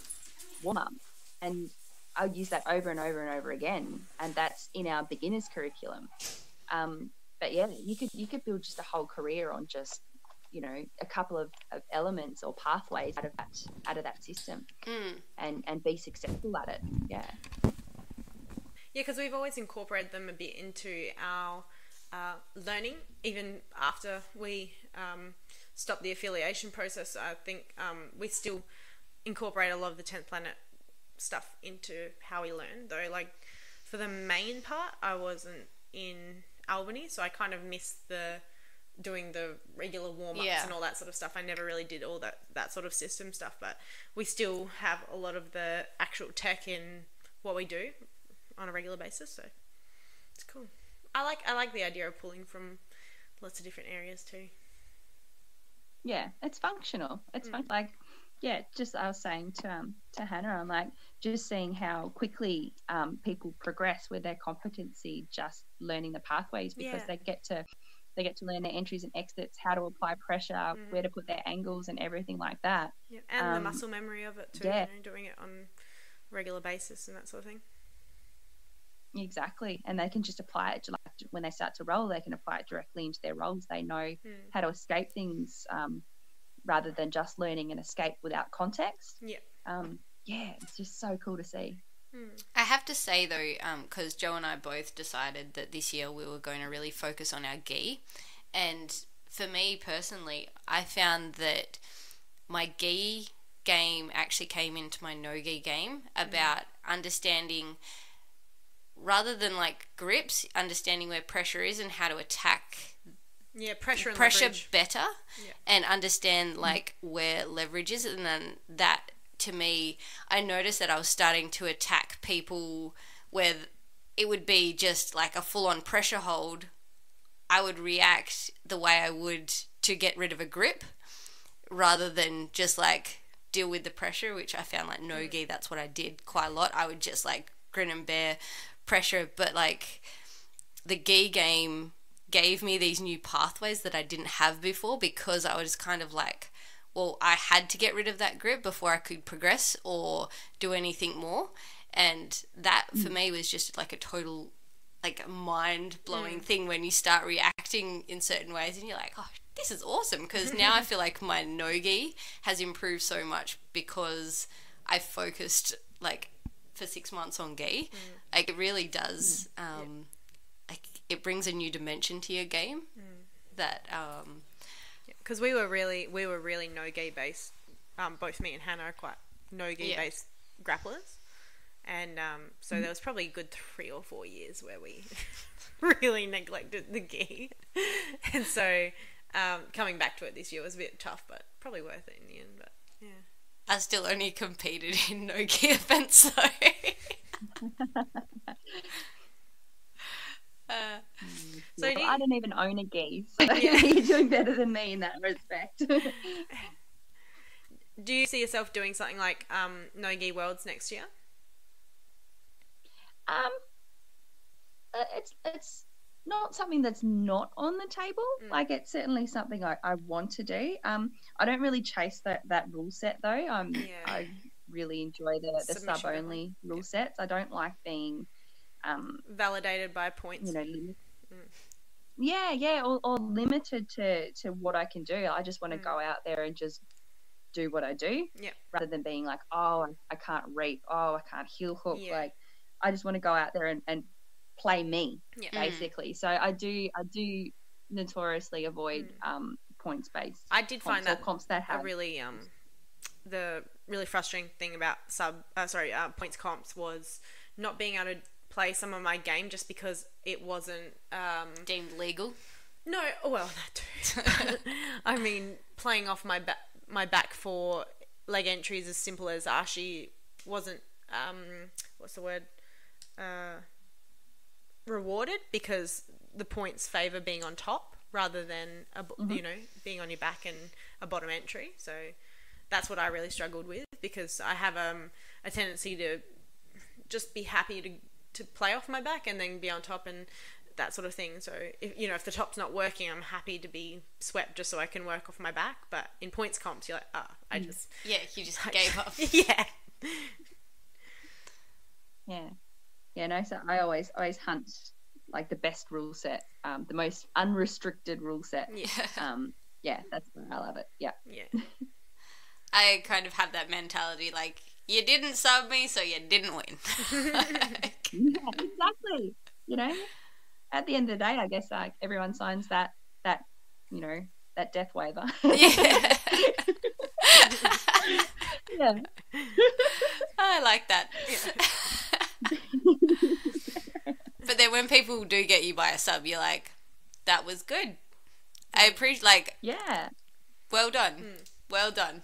warm-up, and I use that over and over and over again, and that's in our beginners curriculum. But yeah, you could build just a whole career on just, you know, a couple of elements or pathways out of that system, and be successful at it. Yeah, because we've always incorporated them a bit into our learning, even after we stopped the affiliation process. I think we still incorporate a lot of the 10th Planet stuff into how we learn, though. Like, for the main part, I wasn't in Albany, so I kind of missed doing the regular warm-ups and all that sort of stuff. I never really did all that sort of system stuff, but we still have a lot of the actual tech in what we do on a regular basis, so it's cool. I like the idea of pulling from lots of different areas too. Yeah, it's functional. It's like, yeah, just I was saying to Hannah, I'm like, just seeing how quickly people progress with their competency, just learning the pathways, because they get to learn their entries and exits, how to apply pressure, where to put their angles and everything like that. Yeah, and the muscle memory of it too, you know, doing it on a regular basis and that sort of thing. Exactly, and they can just apply it, like when they start to roll, they can apply it directly into their rolls. They know how to escape things, rather than just learning an escape without context. It's just so cool to see. I have to say though, because Joe and I both decided that this year we were going to really focus on our gi, and for me personally, I found that my gi game actually came into my no gi game about understanding, rather than like grips, understanding where pressure is and how to attack pressure better, and understand like where leverage is. And then that, to me, I noticed that I was starting to attack people where it would be just like a full-on pressure hold. I would react the way I would to get rid of a grip, rather than just like deal with the pressure, which I found like no gi, that's what I did quite a lot. I would just like grin and bear pressure, but like the gi game gave me these new pathways that I didn't have before, because I was kind of like, well, I had to get rid of that grip before I could progress or do anything more. And that for me was just like a total like mind-blowing thing when you start reacting in certain ways and you're like, oh, this is awesome, because now I feel like my no-gi has improved so much because I focused like for 6 months on gi. Like it really does like it brings a new dimension to your game. that because we were really no-gi based. Both me and Hannah are quite no-gi based grapplers, and so there was probably a good 3 or 4 years where we really neglected the gi, and so coming back to it this year was a bit tough, but probably worth it in the end. But yeah, I still only competed in no-gi events though. So I don't even own a gi, so you're doing better than me in that respect. do you see yourself doing something like no-gi worlds next year? It's not something that's not on the table. Like, it's certainly something I want to do. I don't really chase that rule set though. I really enjoy the sub only rule sets. I don't like being validated by points. Or limited to what I can do. I just want to go out there and just do what I do, rather than being like, oh, I can't reap, oh, I can't heel hook. Like, I just want to go out there and play me, basically. So I do notoriously avoid points based. I did find that comps that have a really the really frustrating thing about points comps was not being able to play some of my game just because it wasn't deemed legal. No, well, that too. I mean, playing off my back for leg entries as simple as Ashi wasn't what's the word, rewarded, because the points favour being on top rather than being on your back and a bottom entry. So that's what I really struggled with, because I have a tendency to just be happy to play off my back and then be on top and that sort of thing. So if the top's not working, I'm happy to be swept just so I can work off my back. But in points comps, you're like, you just gave up. So I always hunt like the best rule set, the most unrestricted rule set. That's where I love it. I kind of have that mentality, like, you didn't sub me, so you didn't win. Exactly. At the end of the day, I guess like everyone signs that that death waiver. I like that. But then when people do get you by a sub, you're like, that was good. I appreciate, well done. Well done.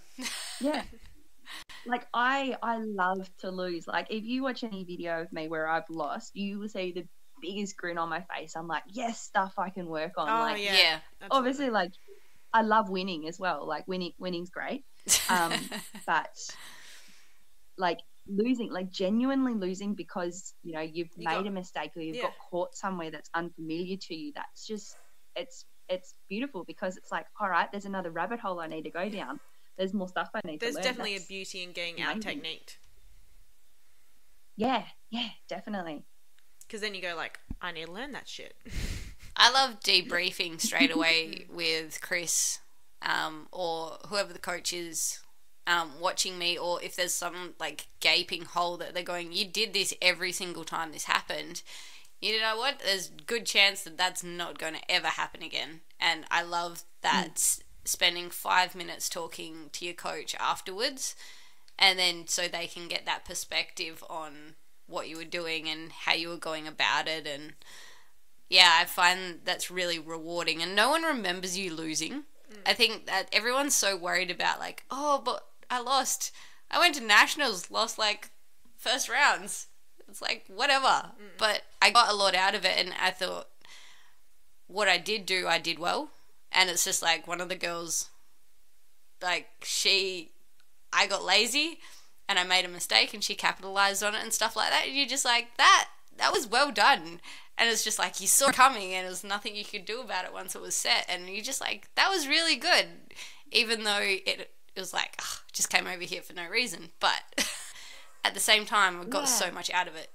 Like, I love to lose. Like, if you watch any video of me where I've lost, you will see the biggest grin on my face. I'm like, yes, stuff I can work on. Obviously, like, I love winning as well. Like, winning's great. But like losing, like genuinely losing because you've made a mistake or you've got caught somewhere that's unfamiliar to you, that's just it's beautiful, because it's like, all right, there's another rabbit hole I need to go down. There's more stuff I need to learn. There's definitely a beauty in getting out techniqued. Yeah, definitely. Because then you go like, I need to learn that shit. I love debriefing straight away with Chris, or whoever the coach is, watching me, or if there's some like gaping hole that they're going, you did this every single time this happened. You know what? There's a good chance that that's not going to ever happen again. And I love that. Spending 5 minutes talking to your coach afterwards, and then so they can get that perspective on what you were doing and how you were going about it. And I find that's really rewarding, and no one remembers you losing. I think that everyone's so worried about like, oh, but I lost, I went to nationals, lost like first rounds. It's like, whatever. But I got a lot out of it, and I thought what I did do, I did well. And it's just like one of the girls, like, I got lazy and I made a mistake and she capitalized on it and stuff like that. And you're just like, that was well done. And it's just like, you saw it coming and there was nothing you could do about it once it was set. And you're just like, that was really good. Even though it was like, just came over here for no reason. But at the same time, I got so much out of it.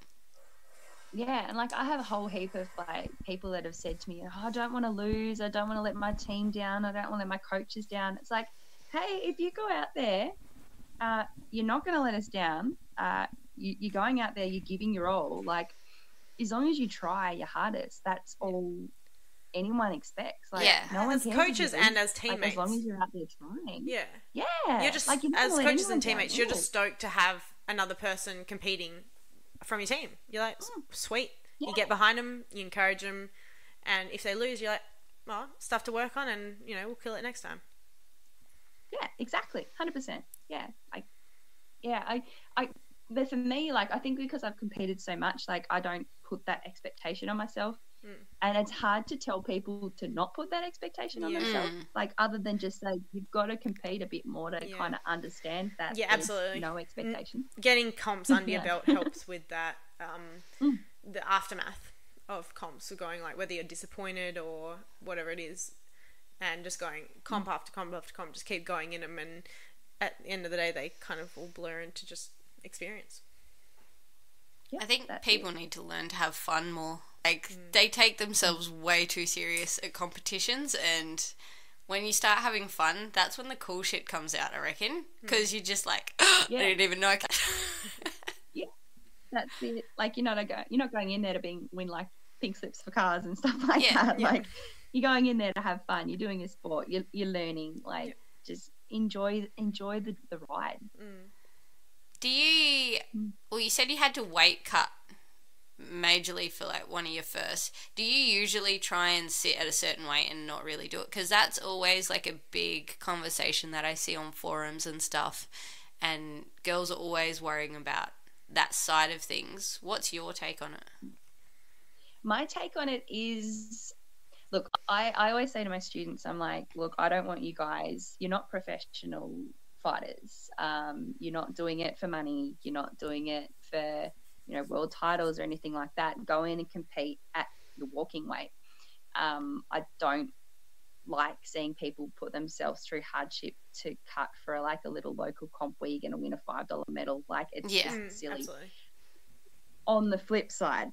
Yeah, and like I have a whole heap of like people that have said to me, I don't want to lose, I don't want to let my team down, I don't want to let my coaches down. It's like, hey, if you go out there, you're not going to let us down. You're going out there, you're giving your all. Like, as long as you try your hardest, that's all anyone expects. Like, Yeah. no one As cares coaches if you and as lose, teammates. like, as long as you're out there trying. Yeah. Yeah. You're just, like, you're not as gonna let coaches anyone and down. teammates, you're just stoked to have another person competing from your team. You're like, sweet. Yeah. You get behind them, you encourage them, and if they lose, you're like, well, stuff to work on, and, you know, we'll kill it next time. Yeah, exactly. 100%. Yeah. But for me, like, I think because I've competed so much, like, I don't put that expectation on myself. And it's hard to tell people to not put that expectation on themselves. Like, other than just say, you've got to compete a bit more to kind of understand that Yeah, there's absolutely. no expectation. Getting comps under your belt helps with that, the aftermath of comps. So going, like, whether you're disappointed or whatever it is, and just going comp after comp after comp, just keep going in them, and at the end of the day, they kind of all blur into just experience. Yeah, I think people need to learn to have fun more. Like, they take themselves way too serious at competitions, and when you start having fun, that's when the cool shit comes out, I reckon. Because you're just like, I didn't even know I could. Yeah, that's it. Like, you're not going in there to win like pink slips for cars and stuff like that. Yeah. Like, you're going in there to have fun. You're doing a sport. You're learning. Like, just enjoy the ride. Do you... Well, you said you had to weight cut majorly for, like, one of your first. Do you usually try and sit at a certain weight and not really do it? Because that's always, like, a big conversation that I see on forums and stuff. And girls are always worrying about that side of things. What's your take on it? My take on it is... Look, I always say to my students, I'm like, look, I don't want you guys, you're not professional fighters. You're not doing it for money. You're not doing it for, world titles or anything like that. Go in and compete at your walking weight. I don't like seeing people put themselves through hardship to cut for like a little local comp where you're going to win a $5 medal. Like, it's just silly. Absolutely. On the flip side,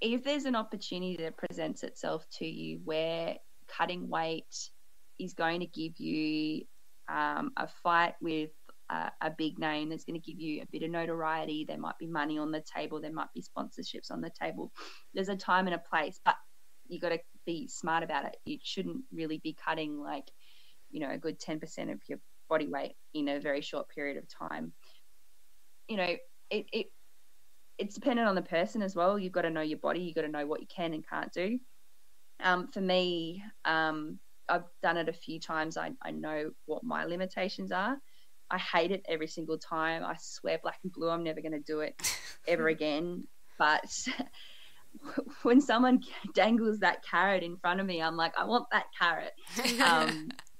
if there's an opportunity that presents itself to you where cutting weight is going to give you a fight with a big name that's going to give you a bit of notoriety, there might be money on the table, there might be sponsorships on the table. There's a time and a place, but you got to be smart about it. You shouldn't really be cutting like, a good 10% of your body weight in a very short period of time. It's dependent on the person as well. You've got to know your body. You've got to know what you can and can't do. For me, I've done it a few times. I know what my limitations are. I hate it every single time. I swear black and blue I'm never going to do it ever again. But when someone dangles that carrot in front of me, I'm like, I want that carrot.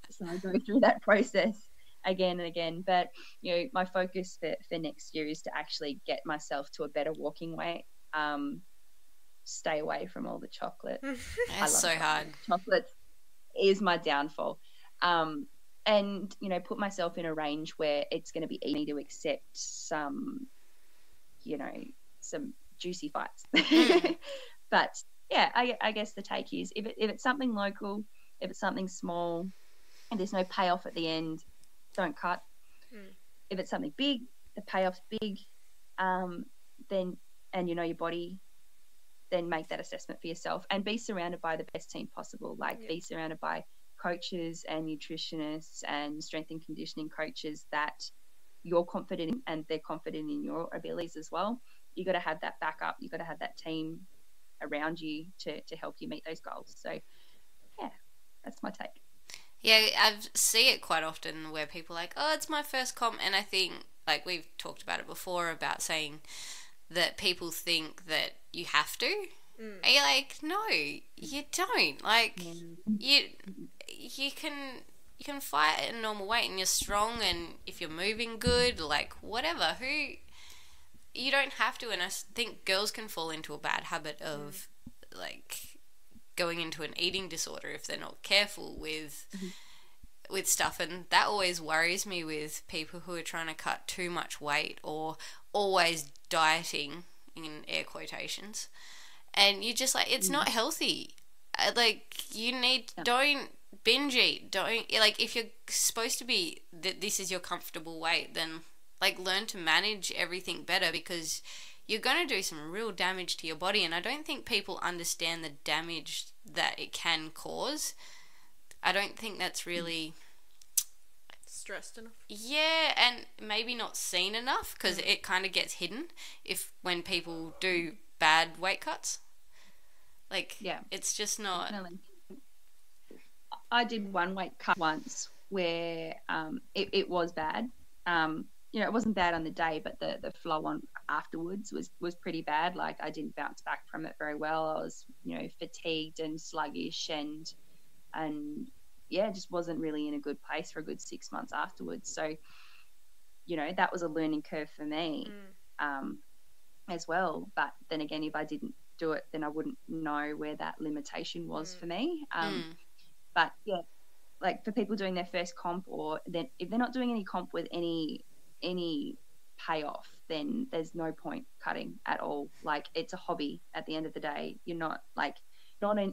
So I go through that process again and again. But my focus for next year is to actually get myself to a better walking weight. Stay away from all the chocolate. That's so hard. Chocolate is my downfall. And put myself in a range where it's going to be easy to accept some juicy fights. But yeah, I guess the take is if it's something local, if it's something small and there's no payoff at the end, don't cut. If it's something big, the payoff's big, then, and your body, then make that assessment for yourself and be surrounded by the best team possible. Like, be surrounded by coaches and nutritionists and strength and conditioning coaches that you're confident in and they're confident in your abilities as well. You got to have that backup. You got to have that team around you to help you meet those goals. So yeah, that's my take. Yeah, I see it quite often where people are like, oh, it's my first comp. And I think, like, we've talked about it before about saying that people think that you have to. And you're like, no, you don't. Like, you can fight at a normal weight and you're strong, and if you're moving good, like, whatever. You don't have to. And I think girls can fall into a bad habit of, like, going into an eating disorder if they're not careful with stuff, and that always worries me with people who are trying to cut too much weight or always dieting in air quotations, and you're just like, it's not healthy. Like, don't binge eat, don't, like, if you're supposed to be that this is your comfortable weight, then, like, learn to manage everything better, because you're going to do some real damage to your body, and I don't think people understand the damage that it can cause. I don't think that's really stressed enough. Yeah, and maybe not seen enough, because it kind of gets hidden when people do bad weight cuts. Like, it's just not. Definitely. I did one weight cut once where it was bad. It wasn't bad on the day, but the flow on afterwards was pretty bad. Like, I didn't bounce back from it very well. I was, fatigued and sluggish and just wasn't really in a good place for a good 6 months afterwards. So, that was a learning curve for me as well. But then again, if I didn't do it, then I wouldn't know where that limitation was for me. But yeah, like for people doing their first comp, or then if they're not doing any comp with any payoff, then there's no point cutting at all. Like, it's a hobby at the end of the day. You're not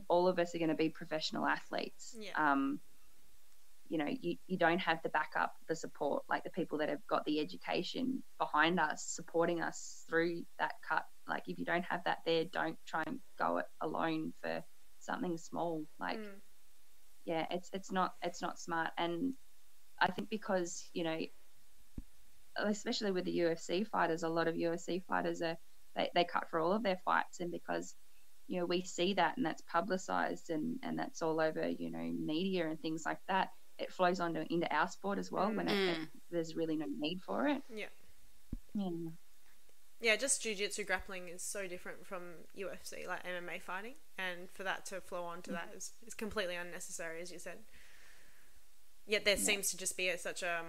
all of us are going to be professional athletes. You don't have the backup, the support, like the people that have got the education behind us, supporting us through that cut. Like, if you don't have that there, don't try and go it alone for something small. Like, it's not smart. And I think because, especially with the UFC fighters, a lot of UFC fighters they cut for all of their fights, and because we see that and that's publicized and that's all over media and things like that, it flows into our sport as well when there's really no need for it. Just jiu-jitsu grappling is so different from UFC, like MMA fighting, and for that to flow on to that is completely unnecessary, as you said. Yet there seems to just be such a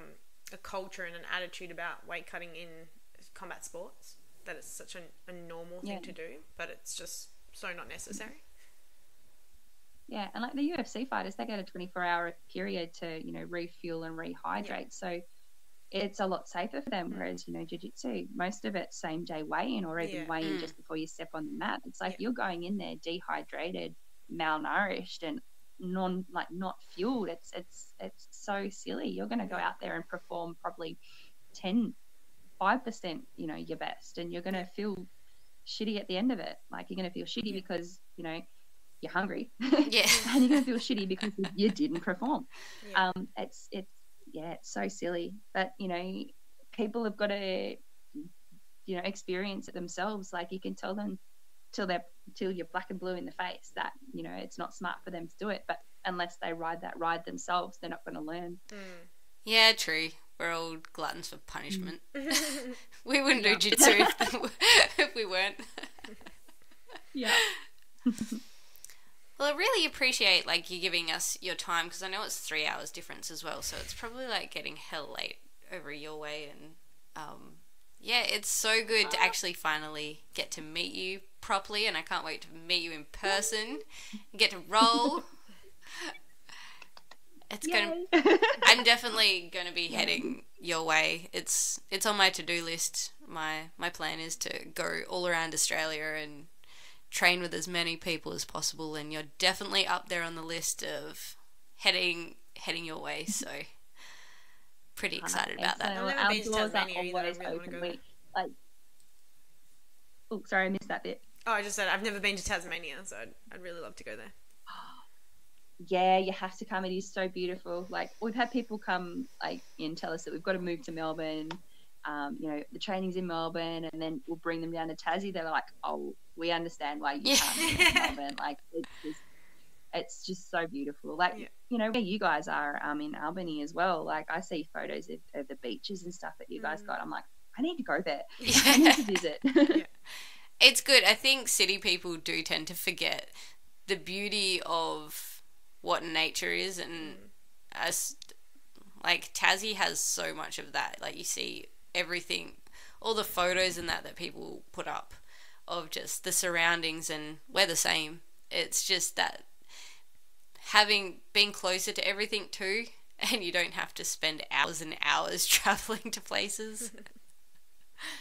culture and an attitude about weight cutting in combat sports, that it's such a normal thing to do, but it's just so not necessary. Yeah, and like the UFC fighters, they get a 24-hour period to, refuel and rehydrate. So it's a lot safer for them, whereas, jiu-jitsu, most of it same day weigh-in, or even weigh-in just before you step on the mat. It's like you're going in there dehydrated, malnourished, and not fueled. It's so silly. You're going to go out there and perform probably 5%, your best, and you're going to feel shitty at the end of it. Like, you're going to feel shitty because, you're hungry. And you're going to feel shitty because you didn't perform. It's so silly. But, people have got to, experience it themselves. Like, you can tell them till you're black and blue in the face that, it's not smart for them to do it. But unless they ride that ride themselves, they're not going to learn. Yeah, true. We're all gluttons for punishment. We wouldn't do jitsu if we weren't. Well, I really appreciate you giving us your time, because I know it's 3 hours difference as well, so it's probably getting hell late over your way, and it's so good to actually finally get to meet you properly, and I can't wait to meet you in person and get to roll. I'm definitely gonna be heading your way. It's on my to-do list. My plan is to go all around Australia and train with as many people as possible, and you're definitely up there on the list of heading your way, so pretty excited about that. I've never been to Tasmania either. I really want to go. Sorry, I missed that bit. Oh, I just said I've never been to Tasmania, so I'd really love to go there. Yeah, you have to come. It is so beautiful. Like, we've had people come and tell us that we've got to move to Melbourne. The training's in Melbourne, and then we'll bring them down to Tassie. They're like, "Oh, we understand why you can't move to Melbourne." Like, it's just so beautiful. Like, where you guys are in Albany as well. Like, I see photos of the beaches and stuff that you guys got. I'm like, I need to go there. I need to visit. It's good. I think city people do tend to forget the beauty of what nature is, and Tassie has so much of that. Like, you see everything, all the photos and that people put up of just the surroundings, and we're the same. It's just that being closer to everything too, and you don't have to spend hours and hours traveling to places.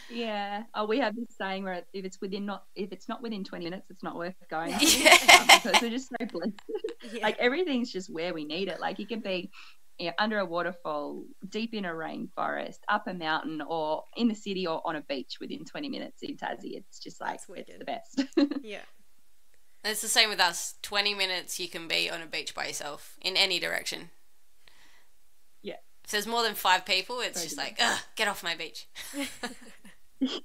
Yeah. Oh, we have this saying where if it's not within 20 minutes, it's not worth going to, because we're just so blessed. Like, everything's just where we need it. Like, you could be under a waterfall, deep in a rainforest, up a mountain, or in the city, or on a beach within 20 minutes in Tassie. It's just like, it's the best. Yeah. It's the same with us. 20 minutes you can be on a beach by yourself in any direction. Yeah. If there's more than 5 people, it's just like, ugh, get off my beach. It's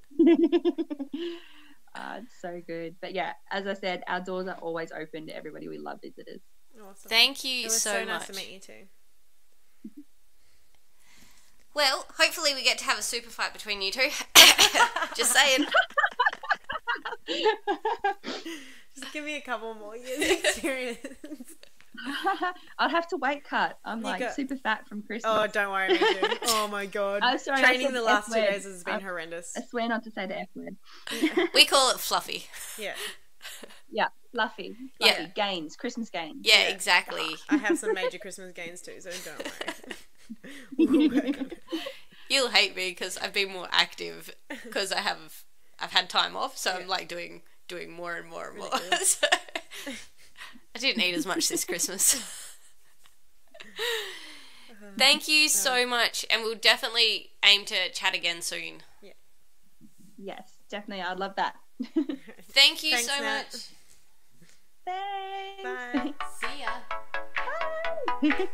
so good. But yeah, as I said, our doors are always open to everybody. We love visitors. Awesome. Thank you It was so much. nice to meet you too. Well, hopefully we get to have a super fight between you two. Just saying. Just give me a couple more years experience. I'd have to weight cut. I'm super fat from Christmas. Oh, don't worry, me too. Oh my god. Sorry, Training the last 2 days has been horrendous. I swear not to say the F word. We call it fluffy. Yeah. Yeah, fluffy. Yeah. Gains, Christmas gains. Yeah, exactly. I have some major Christmas gains too, so don't worry. You'll hate me because I've been more active because I've had time off, so I'm like doing more and more and more. So, I didn't eat as much this Christmas. Thank you so much, and we'll definitely aim to chat again soon. Yeah. Yes, definitely. I'd love that. Thank you Thanks, so Nat. much. Thanks. Bye. See ya. Bye.